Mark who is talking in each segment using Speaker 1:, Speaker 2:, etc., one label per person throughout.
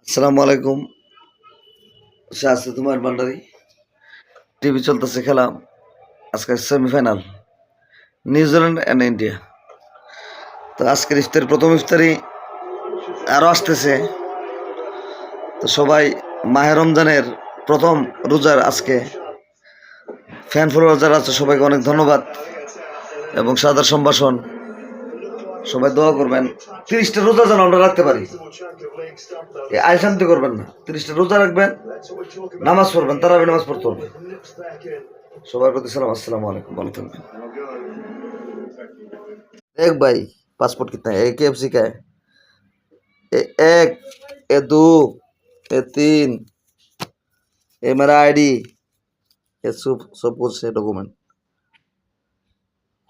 Speaker 1: আসসালামু আলাইকুম। শাহসে তোমার ভান্ডারি টিভি চলতেছে খেলা। আজকে সেমিফাইনাল নিউজিল্যান্ড অ্যান্ড ইন্ডিয়া। তো আজকের ইফতারি প্রথম ইফতারি আরও আসতেছে। তো সবাই মাহে রমজানের প্রথম রোজার আজকে ফ্যান ফলোয়ার যারা আছে সবাইকে অনেক ধন্যবাদ এবং সাদর সম্ভাষণ। সবাই দোয়া করবেন 30টা রোজা যেন আমরা রাখতে পারি। আয় শান্তি করবেন না, 30টা রোজা রাখবেন, নামাজ পড়বেন, তারাবি নামাজ পড়তে হবে। সবার প্রতি সালাম, আসসালামু আলাইকুম, ভালো থাকবেন। एक भाई पासपोर्ट कितना है? एक KFC का है? एक, ये दो, ये तीन, ये मेरा आईडी, ये सब सब कुछ है डॉक्यूमेंट।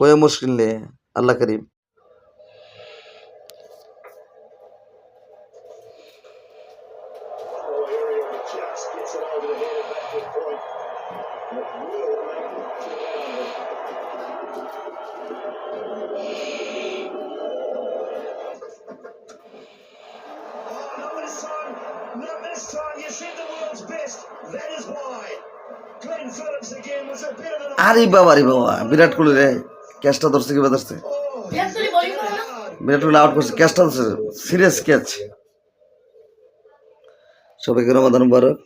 Speaker 1: कोई मुश्किल नहीं है, अल्लाह करीम।
Speaker 2: Not this time, you said the world's best. That is why. Glenn Phillips again was a bit of an...
Speaker 1: আরে বাবা বিরাট কোহলি রে ক্যাচটা ধরছে, কি ধরছে? বিরাট কোহলি আউট করছে, ক্যাচটা ধরছে, সিরিয়াস ক্যাচ। সবাইকে রমাদান মুবারক।